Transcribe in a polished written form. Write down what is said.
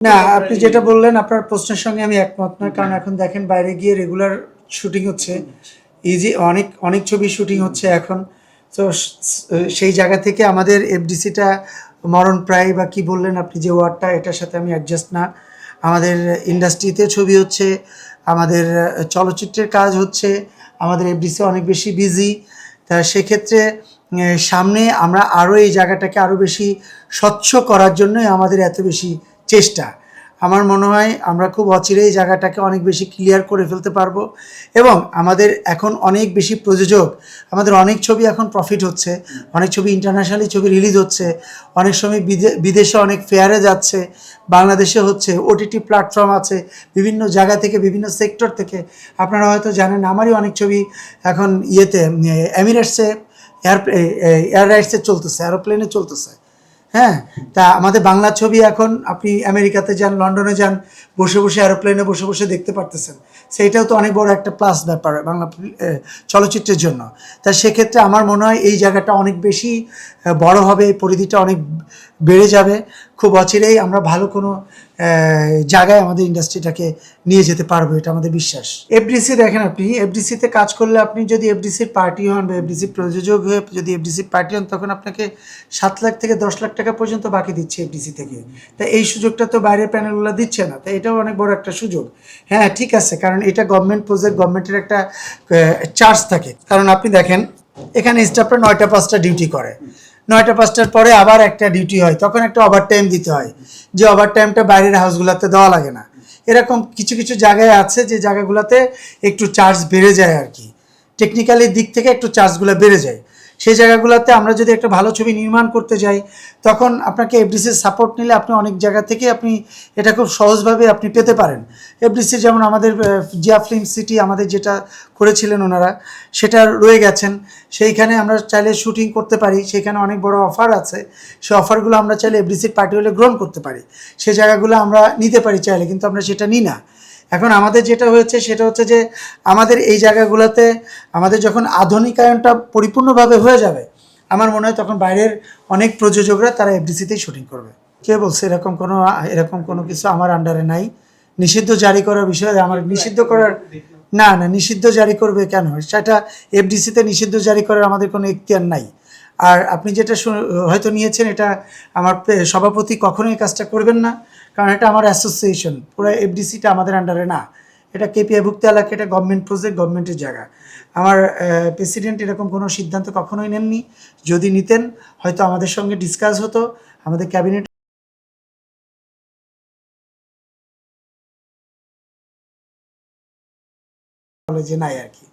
না, আপনি যেটা বললেন আপনার প্রশ্নের সঙ্গে আমি একমত নয়, কারণ এখন দেখেন বাইরে গিয়ে রেগুলার শুটিং হচ্ছে, ইজি অনেক অনেক ছবি শুটিং হচ্ছে এখন। তো সেই জায়গা থেকে আমাদের এফডিসিটা মরণ প্রায়, বা কি বললেন আপনি যে ওয়ার্ডটা, এটার সাথে আমি অ্যাডজাস্ট না। আমাদের ইন্ডাস্ট্রিতে ছবি হচ্ছে, আমাদের চলচ্চিত্রের কাজ হচ্ছে, আমাদের এফডিসি অনেক বেশি বিজি। তা সেক্ষেত্রে সামনে আমরা আরও এই জায়গাটাকে আরও বেশি স্বচ্ছ করার জন্যই আমাদের এত বেশি চেষ্টা। আমার মনে হয় আমরা খুব অচিরেই এই জায়গাটাকে অনেক বেশি ক্লিয়ার করে ফেলতে পারবো। এবং আমাদের এখন অনেক বেশি প্রযোজক, আমাদের অনেক ছবি এখন প্রফিট হচ্ছে, অনেক ছবি ইন্টারন্যাশনালি ছবি রিলিজ হচ্ছে, অনেক সময় বিদেশে অনেক ফেয়ারে যাচ্ছে, বাংলাদেশে হচ্ছে, ওটিটি প্ল্যাটফর্ম আছে, বিভিন্ন জায়গা থেকে বিভিন্ন সেক্টর থেকে। আপনারা হয়তো জানেন আমারই অনেক ছবি এখন ইয়েতে এমিরেটসে এয়ার রাইডসে চলতেছে, এরোপ্লেনে চলতেছে। হ্যাঁ, তা আমাদের বাংলা ছবি এখন আপনি আমেরিকাতে যান, লন্ডনে যান, বসে বসে এরোপ্লেনে বসে বসে দেখতে পারতেছেন। সেইটাও তো অনেক বড় একটা প্লাস ব্যাপার বাংলা চলচ্চিত্রের জন্য। তা সেক্ষেত্রে আমার মনে হয় এই জায়গাটা অনেক বেশি বড় হবে, পরিধিটা অনেক বেড়ে যাবে। খুব অচিরেই আমরা ভালো কোনো জায়গায় আমাদের ইন্ডাস্ট্রিটাকে নিয়ে যেতে পারবো, এটা আমাদের বিশ্বাস। এফডিসি দেখেন, আপনি এফডিসিতে কাজ করলে, আপনি যদি এফডিসির পার্টি হন বা এফডিসির প্রযোজক হয়ে যদি এফডিসির পার্টি হন, তখন আপনাকে 7 লাখ থেকে 10 লাখ টাকা পর্যন্ত বাকি দিচ্ছে এফডিসি থেকে। তা এই সুযোগটা তো বাইরের প্যানেলগুলো দিচ্ছে না, তাই এটাও অনেক বড় একটা সুযোগ। হ্যাঁ ঠিক আছে, কারণ এটা গভর্নমেন্ট প্রজেক্ট, গভর্নমেন্টের একটা চার্জ থাকে। কারণ আপনি দেখেন এখানে স্টাফরা 9টা 5টা ডিউটি করে, 9টা 5টার পরে আবার একটা ডিউটি হয়, তখন একটা ওভার টাইম দিতে হয়, যে ওভার টাইমটা বাইরের হাউসগুলোতে দেওয়া লাগে না। এরকম কিছু কিছু জায়গায় আছে যে জায়গাগুলোতে একটু চার্জ বেড়ে যায় আর কি, টেকনিক্যালি দিক থেকে একটু চার্জগুলো বেড়ে যায়। সেই জায়গাগুলোতে আমরা যদি একটা ভালো ছবি নির্মাণ করতে যাই, তখন আপনাকে এফডিসির সাপোর্ট নিলে আপনি অনেক জায়গা থেকে আপনি এটা খুব সহজভাবে আপনি পেতে পারেন। এফডিসি যেমন আমাদের জিয়া ফিল্ম সিটি আমাদের যেটা করেছিলেন ওনারা, সেটা রয়ে গেছেন, সেইখানে আমরা চাইলে শুটিং করতে পারি, সেখানে অনেক বড় অফার আছে, সেই অফারগুলো আমরা চাইলে এফডিসির পার্টি হলে গ্রহণ করতে পারি, সেই জায়গাগুলো আমরা নিতে পারি চাইলে, কিন্তু আমরা সেটা নিই না। এখন আমাদের যেটা হয়েছে সেটা হচ্ছে যে আমাদের এই জায়গাগুলোতে আমাদের যখন আধুনিকায়নটা পরিপূর্ণভাবে হয়ে যাবে, আমার মনে হয় তখন বাইরের অনেক প্রযোজকরা তারা এফডিসিতেই শুটিং করবে। কে বলছে এরকম কোনো কিছু আমার আন্ডারে নাই। নিষিদ্ধ জারি করার বিষয়ে আমার নিষিদ্ধ করার, না না, নিষিদ্ধ জারি করবে কেন, সেটা এফডিসিতে নিষিদ্ধ জারি করার আমাদের কোনো এখতিয়ার নাই। আর আপনি যেটা হয়তো নিয়েছেন, এটা আমার সভাপতি কখনোই কাজটা করবেন না, কারণ এটা আমার অ্যাসোসিয়েশন, পুরো এফডিসিটা আমাদের আন্ডারে না, এটা কেপিআইভুক্ত এলাকা, এটা গভর্নমেন্ট প্রজেক্ট, গভর্নমেন্টের জায়গা। আমার প্রেসিডেন্ট এরকম কোনো সিদ্ধান্ত কখনোই নেননি। যদি নিতেন হয়তো আমাদের সঙ্গে ডিসকাস হতো, আমাদের ক্যাবিনেট যে নাই আর কি।